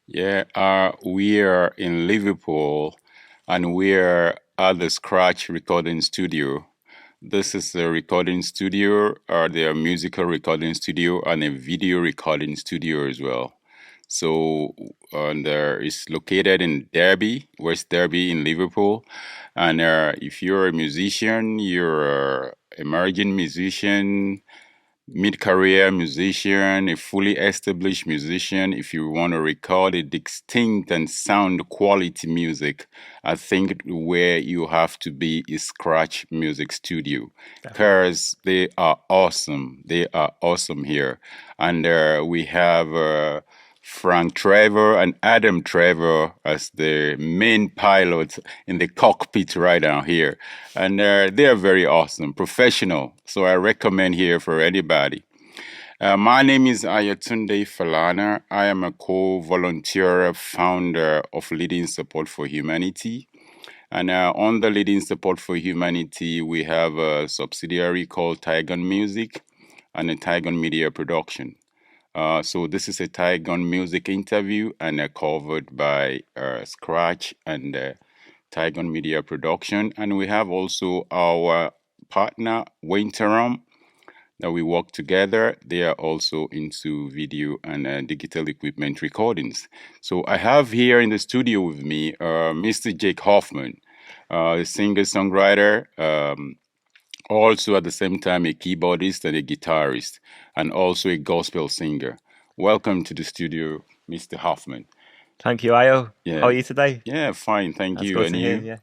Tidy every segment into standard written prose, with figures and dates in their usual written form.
Yeah, we are in Liverpool and we are at the Scratch recording studio. This is a recording studio, their musical recording studio, and a video recording studio as well. So, and it's located in Derby, West Derby in Liverpool. And if you're a musician, you're a emerging musician, mid-career musician, a fully established musician, if you want to record a distinct and sound quality music, I think where you have to be is Scratch Music Studio, Definitely. because they are awesome. They are awesome here. And we have Frank Trevor and Adam Trevor as the main pilots in the cockpit right now here. And they are very awesome, professional. So I recommend here for anybody. My name is Ayatunde Falana. I am a co-volunteer founder of Leading Support for Humanity. And on the Leading Support for Humanity, we have a subsidiary called Tigon Music and a Tigon Media Production. So this is a Tigon Music interview and covered by Scratch and Tigon Media Production. And we have also our partner, Wentorum, that we work together. They are also into video and digital equipment recordings. So I have here in the studio with me Mr. Jake Hoffman, a singer-songwriter, also at the same time a keyboardist and a guitarist, and also a gospel singer. Welcome to the studio, Mr. Hoffman. Thank you, Ayo. How Yeah, are you today? yeah, fine, thank That's you. good And to hear. you? Yeah,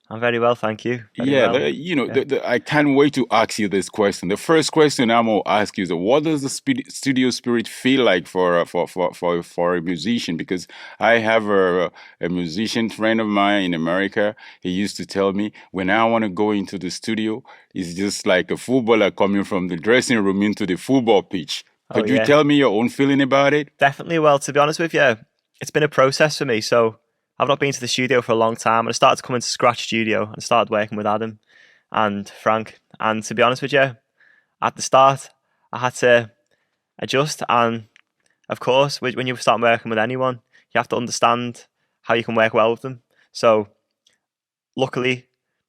I'm very well, thank you. Very Yeah, well. Yeah. I can't wait to ask you this question. The first question I'm gonna ask you is, what does the studio spirit feel like for a musician? Because I have a musician friend of mine in America. He used to tell me when I want to go into the studio, it's just like a footballer coming from the dressing room into the football pitch. Oh Could you yeah, tell me your own feeling about it? definitely. Well, to be honest with you, it's been a process for me. So I've not been to the studio for a long time, and I started to come into Scratch Studio and started working with Adam and Frank. And to be honest with you, at the start, I had to adjust. And of course, when you start working with anyone, you have to understand how you can work well with them. So luckily,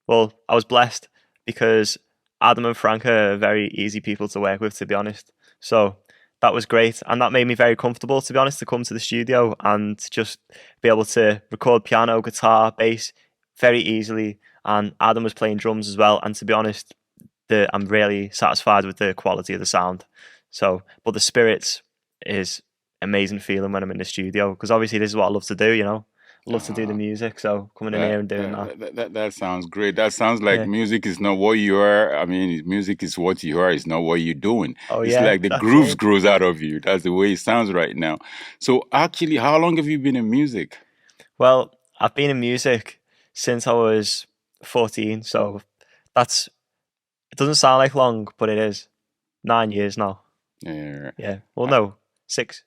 well, I was blessed because Adam and Frank are very easy people to work with, to be honest. So that was great, and that made me very comfortable, to be honest, to come to the studio and just be able to record piano, guitar, bass very easily. And Adam was playing drums as well, and to be honest, I'm really satisfied with the quality of the sound. So, but the spirits is amazing feeling when I'm in the studio because obviously this is what I love to do. I love to do the Uh, music, so coming in here That, and doing that. that sounds great. That sounds like Yeah. music is not what you are. I mean, music is what you are. It's not what you're doing. Oh It's yeah, like the that's grooves it. grows out of you. That's the way it sounds right now. So actually, how long have you been in music? Well, I've been in music since I was 14, so that's it doesn't sound like long, but it is 9 years now. Yeah. Yeah. Well, Uh, no, 6,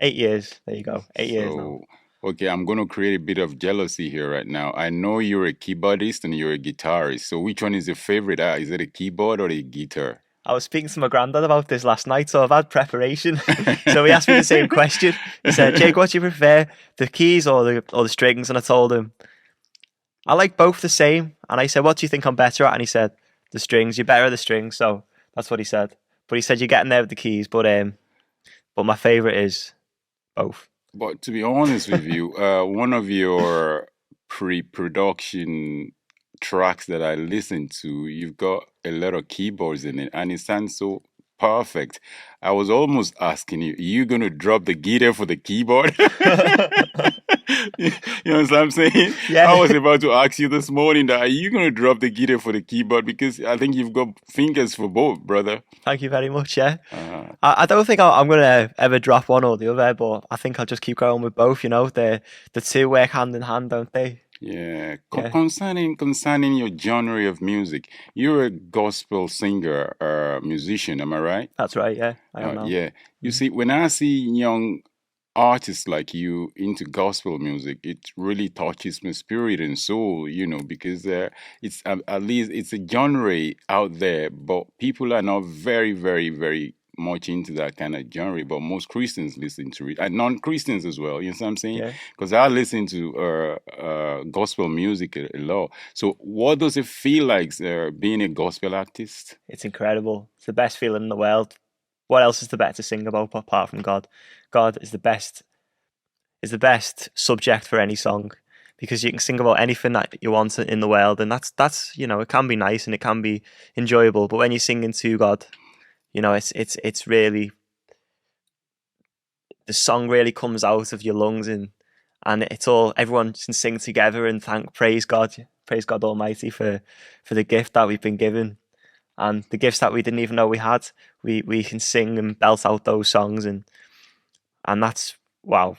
8 years. There you go. 8 years now. So okay, I'm going to create a bit of jealousy here right now. I know you're a keyboardist and you're a guitarist. So which one is your favorite? Is it a keyboard or a guitar? I was speaking to my granddad about this last night, so I've had preparation. So he asked me the same question. He said, "Jake, what do you prefer, the keys or the strings?" And I told him I like both the same. And I said, "What do you think I'm better at?" And he said, "The strings. You're better at the strings." So that's what he said. But he said you're getting there with the keys. But my favorite is both. But to be honest with you, one of your pre-production tracks that I listened to, you've got a lot of keyboards in it, and it sounds so perfect. I was almost asking you, are you gonna drop the guitar for the keyboard? You know what I'm saying? I Yeah. was about to ask you this morning that are you gonna drop the guitar for the keyboard because I think you've got fingers for both, brother. Thank you very much. Yeah. Uh, I don't think I'm gonna ever drop one or the other, but I think I'll just keep going with both. The two work hand in hand, don't they? Yeah, Yeah, concerning your genre of music, you're a gospel singer, musician, am I right? that's right. Yeah, I am now. Yeah. You Mhm. see, when I see young artists like you into gospel music, it really touches my spirit and soul, because at least it's a genre out there, but people are not very, very, very much into that kind of genre, but most Christians listen to it, and non-Christians as well. You know what I'm saying? Yeah. Because I listen to gospel music a lot. So, what does it feel like being a gospel artist? It's incredible. It's the best feeling in the world. What else is the better to sing about apart from God? God is the best subject for any song because you can sing about anything that you want in the world, and that's it can be nice and it can be enjoyable. But when you're singing to God, it's really the song really comes out of your lungs and it's all everyone can sing together and praise God Almighty for the gift that we've been given and the gifts that we didn't even know we had. We can sing and belt out those songs and that's wow.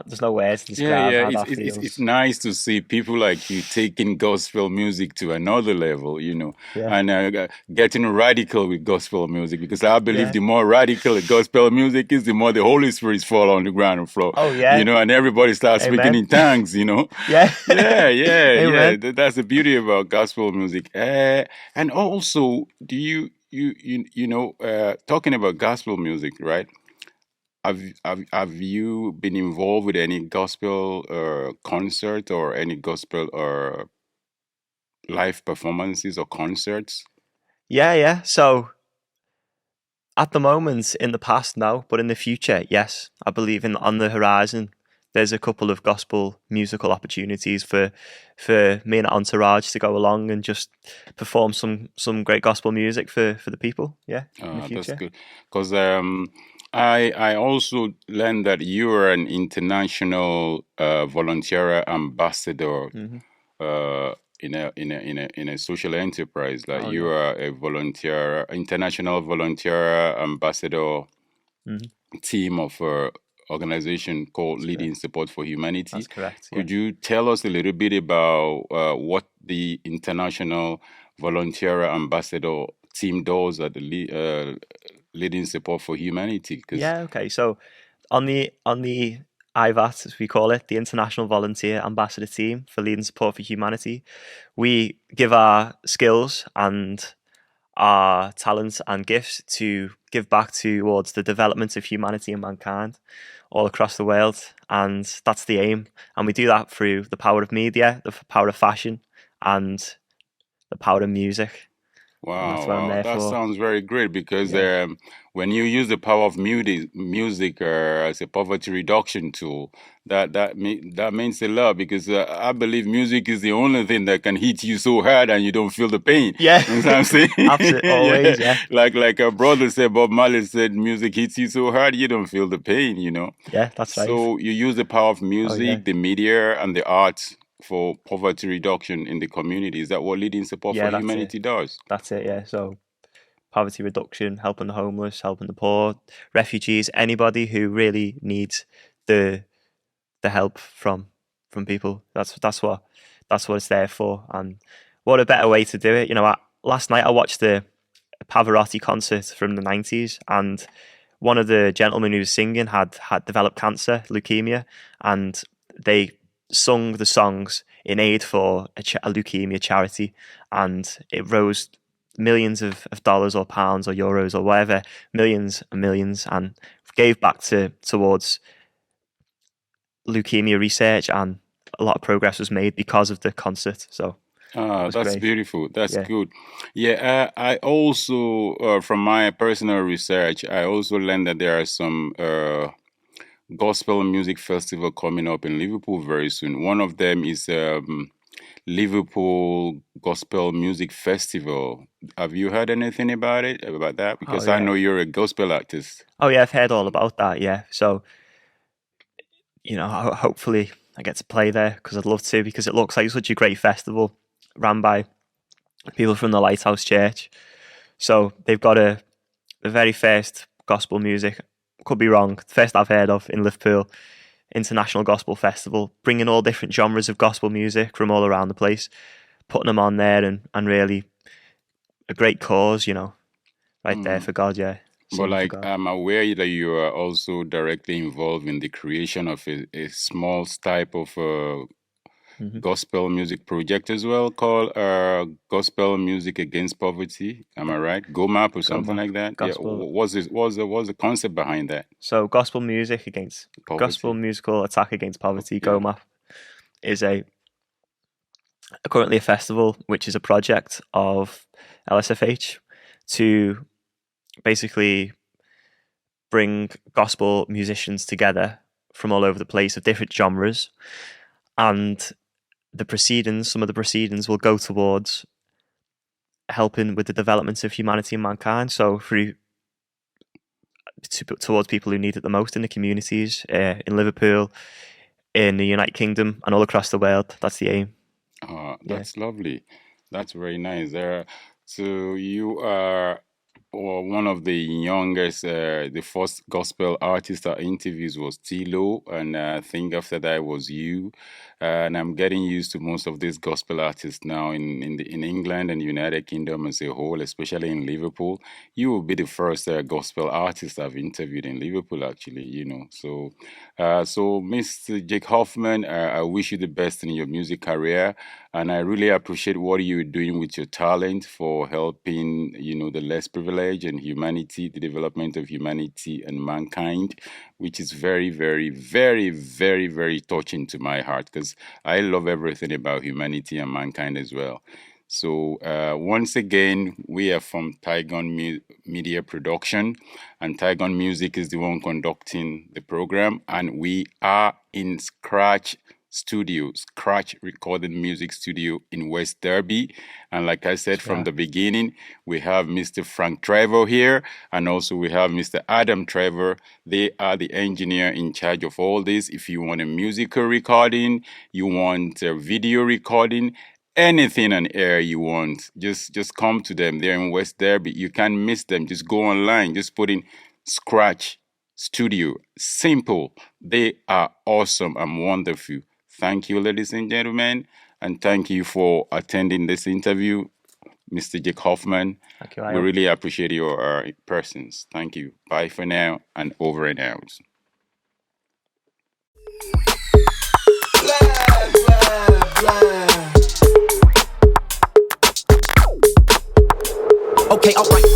There's no words to Yeah, describe yeah, how that it's feels. nice to see people like you taking gospel music to another level, Yeah, and getting radical with gospel music because I believe yeah. the more radical the gospel music is, the more the Holy Spirit fall on the ground floor, Oh yeah, and everybody starts speaking amen. in tongues. Yeah, Yeah, yeah, yeah. amen. That's the beauty about gospel music. And also, do talking about gospel music, right? Have you been involved with any gospel concert or any gospel live performances or concerts? Yeah. So at the moment, in the past, no, but in the future, yes. I believe in on the horizon. There's a couple of gospel musical opportunities for me and Entourage to go along and just perform some great gospel music for the people. Yeah, in the That's future. good. Because I also learned that you are an international volunteer ambassador Hmm. in a social enterprise. Like Oh you yeah. are a volunteer, international volunteer ambassador Hmm. team of organization called That's Leading correct. Support for Humanity. That's correct. Yeah. Could you tell us a little bit about what the International Volunteer Ambassador team does at the Leading Support for Humanity? Because Yeah. Okay. So on the IVAT, as we call it, the International Volunteer Ambassador Team for Leading Support for Humanity, we give our skills and our talents and gifts to give back towards the development of humanity and mankind all across the world. And that's the aim. And we do that through the power of media, the power of fashion, and the power of music. And that's wow, what I'm wow, there that for. sounds very great because Yeah. when you use the power of music as a poverty reduction tool, that means a lot because I believe music is the only thing that can hit you so hard and you don't feel the pain. Yeah. You know what I'm saying? Absolutely. Yeah, Always. Yeah. like a brother said, Bob Marley said, music hits you so hard you don't feel the pain. Yeah. That's right. So you use the power of Oh, yeah. music, the media, and the arts for poverty reduction in the community. Is that what Leading Support for Yeah. That's it. Humanity does? That's it. Yeah. So poverty reduction, helping the homeless, helping the poor, refugees, anybody who really needs the help from people. That's what it's there for. And what a better way to do it. Last night I watched the Pavarotti concert from the 90s, and one of the gentlemen who was singing had developed cancer, leukemia, and they sung the songs in aid for a leukemia charity, and it rose millions of dollars or pounds or euros or whatever, millions and millions, and gave back towards leukemia research, and a lot of progress was made because of the concert. So it Ah, was that's great. beautiful. That's Yeah. good. Yeah, I also, from my personal research, I also learned that there are some gospel music festival coming up in Liverpool very soon. One of them is Liverpool Gospel Music Festival. Have you heard anything about that? Oh Because I yeah. know you're a gospel artist. Oh yeah. I've heard all about that. Yeah. So hopefully I get to play there because I'd love to because it looks like such a great festival ran by people from the Lighthouse Church. So they've got the very first gospel music. Could be wrong. First I've heard of in Liverpool International Gospel Festival, bringing all different genres of gospel music from all around the place, putting them on there, and really a great cause, right there Mm. for God, yeah, But singing for like God. I'm aware that you are also directly involved in the creation of a small type of gospel music project as well called Gospel Music Against Poverty. Am I right? GoMap or something like that. Gospel. Yeah. What's the concept behind that? So gospel musical attack against poverty. Yeah. GoMap is currently a festival, which is a project of LSFH to basically bring gospel musicians together from all over the place of different genres, and some of the proceedings will go towards helping with the development of humanity and mankind. So towards people who need it the most in the communities, in Liverpool, in the United Kingdom, and all across the world. That's the aim. That's lovely. That's very nice. So you are one of the youngest, the first gospel artist I interviewed was Tilo, and I think after that was you. And I'm getting used to most of these gospel artists now in England and United Kingdom as a whole, especially in Liverpool. You will be the first gospel artist I've interviewed in Liverpool, actually. So Mr. Jake Hoffman, I wish you the best in your music career, and I really appreciate what you're doing with your talent for helping, the less privileged and humanity, the development of humanity and mankind, which is very, very, very, very, very touching to my heart, because I love everything about humanity and mankind as well. So once again, we are from Tygon Media Production, and Tygon Music is the one conducting the program, and we are in Scratch Recorded Music Studio in West Derby. And like I said from the beginning, we have Mr. Frank Trevor here, and also we have Mr. Adam Trevor. They are the engineer in charge of all this. If you want a musical recording, you want a video recording, anything on air you want, just come to them. They're in West Derby. You can't miss them. Just go online, just put in Scratch Studio. Simple. They are awesome and wonderful. Thank you, ladies and gentlemen, and thank you for attending this interview, Mr. Jake Hoffman. Thank you. We really appreciate your presence. Thank you. Bye for now, and over and out. Okay, alright.